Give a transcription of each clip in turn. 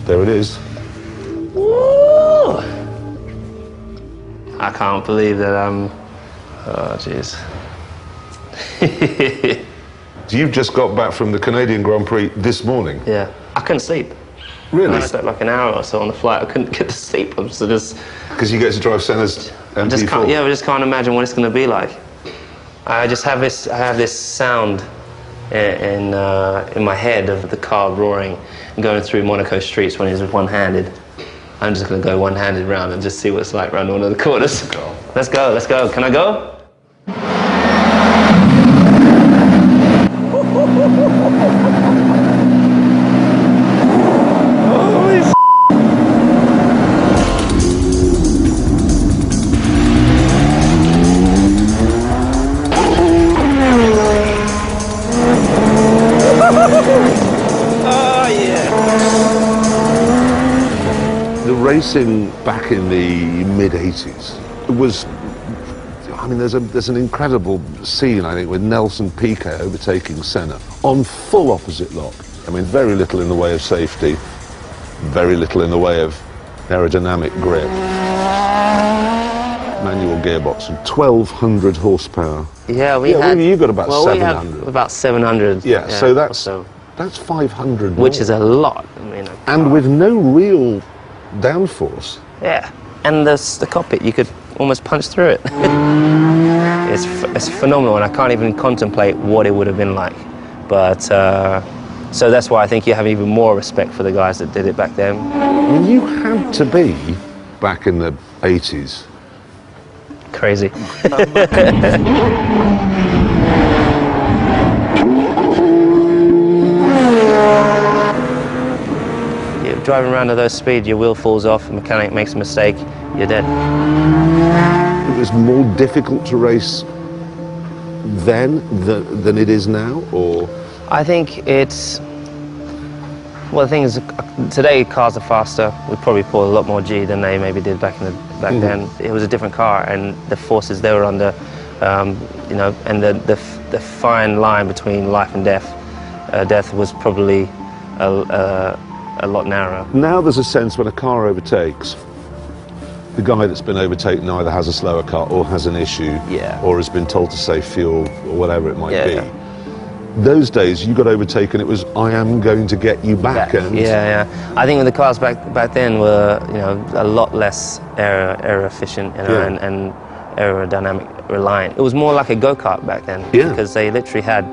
There it is. Woo! I can't believe that I'm... Oh, jeez. You've just got back from the Canadian Grand Prix this morning? Yeah. I couldn't sleep. Really? I slept like an hour or so on the flight. I couldn't get to sleep. I'm just... Because you get to drive Senna's MP4? I just can't imagine what it's going to be like. I just have this... I have this sound in my head of the car roaring and going through Monaco streets when he's one-handed. I'm just going to go one-handed round and just see what it's like around one of the corners. Let's go, let's go. Can I go? Holy s***. Oh, yeah. The racing back in the mid-80s was... I mean, there's an incredible scene, I think, with Nelson Piquet overtaking Senna on full opposite lock. I mean, very little in the way of safety, very little in the way of aerodynamic grip. Manual gearbox and 1,200 horsepower. Yeah, you got about 700. We have about 700. Yeah, so that's 500 which more. is a lot. I mean, and with no real downforce. Yeah, and the cockpit, you could almost punch through it. It's phenomenal, and I can't even contemplate what it would have been like. But so that's why I think you have even more respect for the guys that did it back then. Well, you had to be back in the 80s. Crazy. You're driving around at those speeds, your wheel falls off, the mechanic makes a mistake, you're dead. It was more difficult to race then than it is now, or? I think it's... Well, the thing is, today cars are faster. We probably pull a lot more G than they maybe did back then. It was a different car, and the forces they were under, you know, and the fine line between life and death. Death was probably a lot narrower. Now there's a sense when a car overtakes, the guy that's been overtaken either has a slower car or has an issue, or has been told to save fuel or whatever it might be. Those days, you got overtaken, it was, I am going to get you back. And I think the cars back then were, you know, a lot less aero efficient, you know, and aerodynamic reliant. It was more like a go-kart back then, because they literally had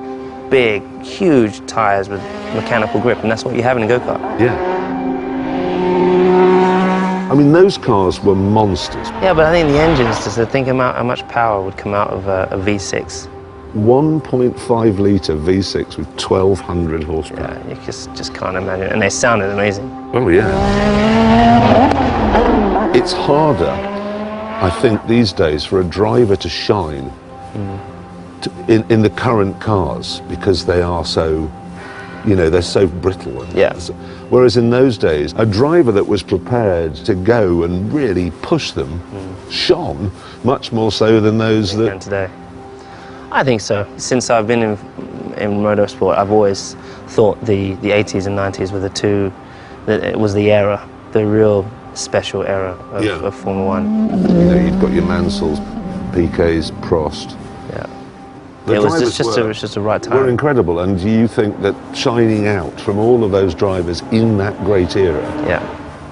big, huge tires with mechanical grip, and that's what you have in a go-kart. Yeah. I mean, those cars were monsters. Yeah, but I think the engines, just to think about how much power would come out of a V6. 1.5 litre V6 with 1,200 horsepower. Yeah, you just can't imagine. And they sounded amazing. Oh, yeah. It's harder, I think, these days for a driver to shine in the current cars, because they are so, you know, they're so brittle. Whereas in those days, a driver that was prepared to go and really push them shone much more so than those that... And today. I think so. Since I've been in motorsport, I've always thought the 80s and 90s were that it was the era, the real special era of Formula One. You know, you've got your Mansells, Piquets, Prost. Yeah. It was just the right time. Were incredible, and do you think that shining out from all of those drivers in that great era,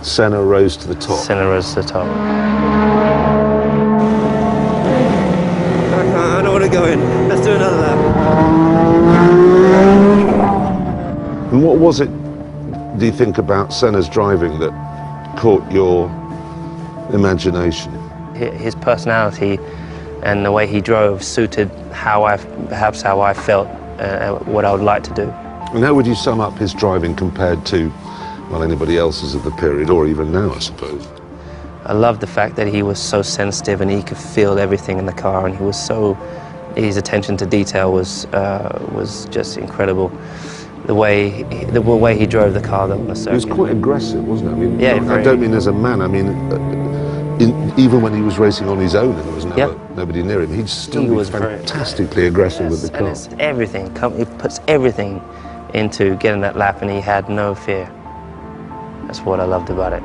Senna rose to the top? Senna rose to the top. I don't want to go in. Let's do another lap. And what was it, do you think, about Senna's driving that caught your imagination? His personality and the way he drove suited perhaps how I felt, what I would like to do. And how would you sum up his driving compared to, well, anybody else's of the period, or even now, I suppose? I loved the fact that he was so sensitive and he could feel everything in the car, and his attention to detail was just incredible. The way he drove the car, though, on the circuit. He was quite aggressive, wasn't it? I mean, yeah, I don't mean as a man. I mean, even when he was racing on his own and there was nobody near him, he'd still be fantastically aggressive with the car. And it's everything. He puts everything into getting that lap, and he had no fear. That's what I loved about it.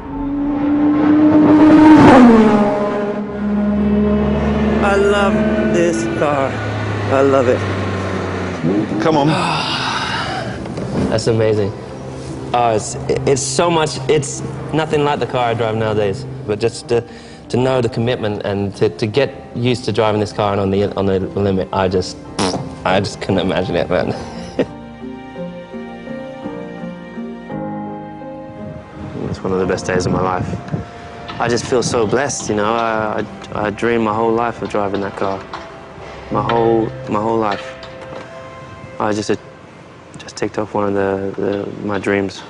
I love this car. I love it. Come on. That's amazing. Oh, it's so much. It's nothing like the car I drive nowadays. But just to know the commitment and to get used to driving this car and on the limit, I just couldn't imagine it, man. It's one of the best days of my life. I just feel so blessed, you know. I dreamed my whole life of driving that car. My whole life. I just ticked off one of my dreams.